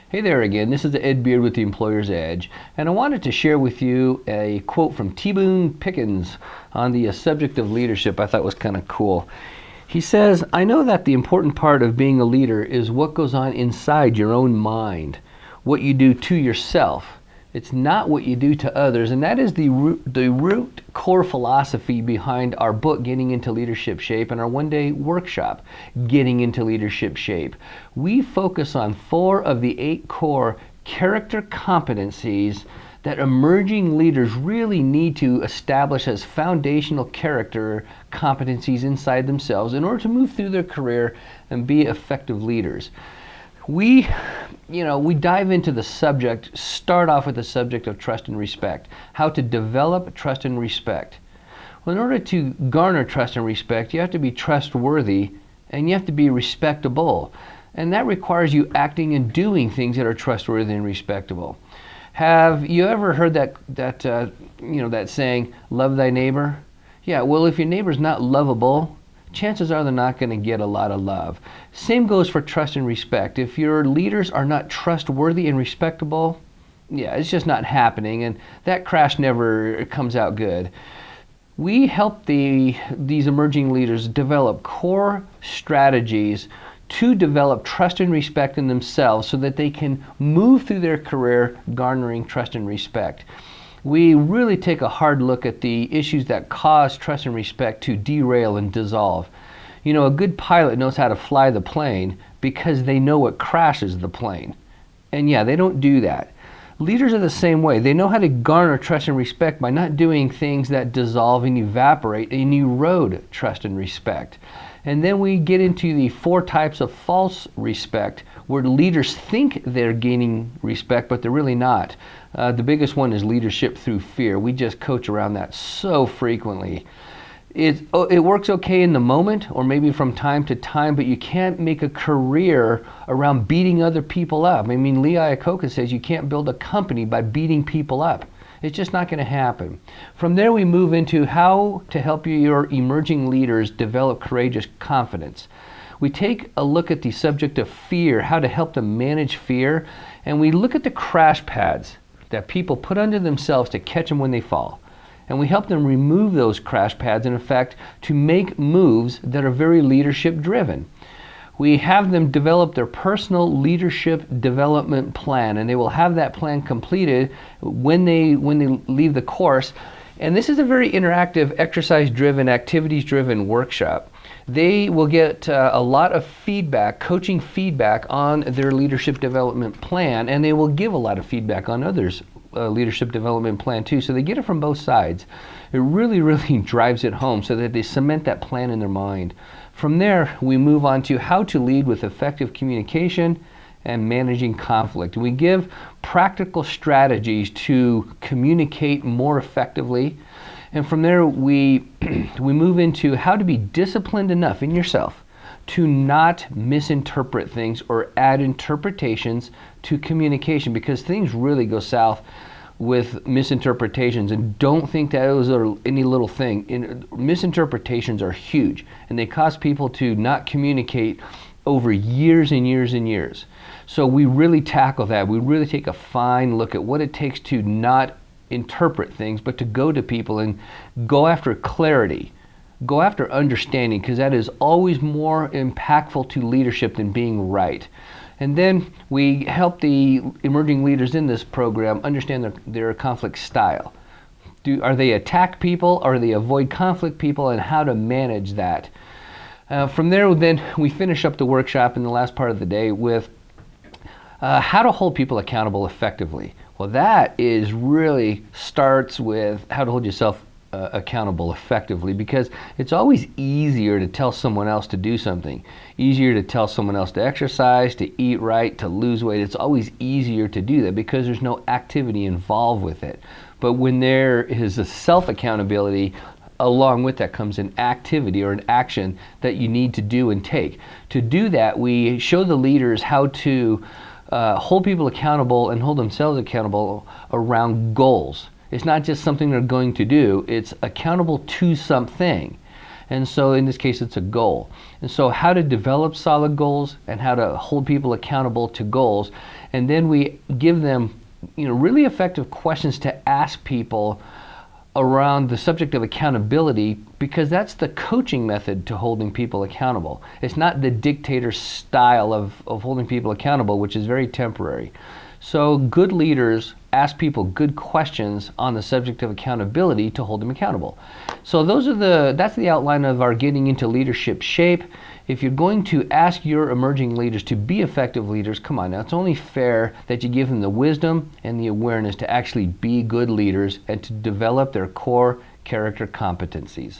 Hey there again, this is Ed Beard with the Employer's Edge, and I wanted to share with you a quote from T. Boone Pickens on the subject of leadership I thought was kind of cool. He says, "I know that the important part of being a leader is what goes on inside your own mind, what you do to yourself. It's not what you do to others," and that is the root core philosophy behind our book, Getting into Leadership Shape, and our one-day workshop, Getting into Leadership Shape. We focus on 4 of the 8 core character competencies that emerging leaders really need to establish as foundational character competencies inside themselves in order to move through their career and be effective leaders. We dive into the subject, start off with the subject of trust and respect, how to develop trust and respect. Well, in order to garner trust and respect, you have to be trustworthy and you have to be respectable. And that requires you acting and doing things that are trustworthy and respectable. Have you ever heard that saying, love thy neighbor? Yeah, well, if your neighbor's not lovable, chances are they're not going to get a lot of love. Same goes for trust and respect. If your leaders are not trustworthy and respectable, yeah, it's just not happening, and that crash never comes out good. We help these emerging leaders develop core strategies to develop trust and respect in themselves so that they can move through their career garnering trust and respect. We really take a hard look at the issues that cause trust and respect to derail and dissolve. You know, a good pilot knows how to fly the plane because they know what crashes the plane. And yeah, they don't do that. Leaders are the same way. They know how to garner trust and respect by not doing things that dissolve and evaporate and erode trust and respect. And then we get into the 4 types of false respect, where leaders think they're gaining respect, but they're really not. The biggest one is leadership through fear. We just coach around that so frequently. It works okay in the moment, or maybe from time to time, but you can't make a career around beating other people up. I mean, Lee Iacocca says you can't build a company by beating people up. It's just not going to happen. From there, we move into how to help your emerging leaders develop courageous confidence. We take a look at the subject of fear, how to help them manage fear, and we look at the crash pads that people put under themselves to catch them when they fall. And we help them remove those crash pads, in effect, to make moves that are very leadership driven. We have them develop their personal leadership development plan, and they will have that plan completed when they leave the course. And this is a very interactive, exercise-driven, activities-driven workshop. They will get a lot of feedback, coaching feedback on their leadership development plan, and they will give a lot of feedback on others' leadership development plan too. So they get it from both sides. It really, really drives it home so that they cement that plan in their mind. From there, we move on to how to lead with effective communication and managing conflict. We give practical strategies to communicate more effectively. And from there, we move into how to be disciplined enough in yourself to not misinterpret things or add interpretations to communication, because things really go south with misinterpretations, and don't think that those are any little thing. Misinterpretations are huge, and they cause people to not communicate over years and years and years. So we really tackle that. We really take a fine look at what it takes to not interpret things, but to go to people and go after clarity, go after understanding, because that is always more impactful to leadership than being right. And then we help the emerging leaders in this program understand their conflict style. Are they attack people, or are they avoid conflict people, and how to manage that? From there, then we finish up the workshop in the last part of the day with how to hold people accountable effectively. Well, that is really starts with how to hold yourself accountable effectively, because it's always easier to tell someone else to do something, easier to tell someone else to exercise, to eat right, to lose weight. It's always easier to do that because there's no activity involved with it. But when there is a self-accountability, along with that comes an activity or an action that you need to do and take. To do that, we show the leaders how to hold people accountable and hold themselves accountable around goals. It's not just something they're going to do, it's accountable to something. And so in this case, it's a goal. And so how to develop solid goals and how to hold people accountable to goals. And then we give them, really effective questions to ask people around the subject of accountability, because that's the coaching method to holding people accountable. It's not the dictator style of holding people accountable, which is very temporary. So good leaders ask people good questions on the subject of accountability to hold them accountable. So that's the outline of our getting into leadership shape. If you're going to ask your emerging leaders to be effective leaders, come on now, it's only fair that you give them the wisdom and the awareness to actually be good leaders and to develop their core character competencies.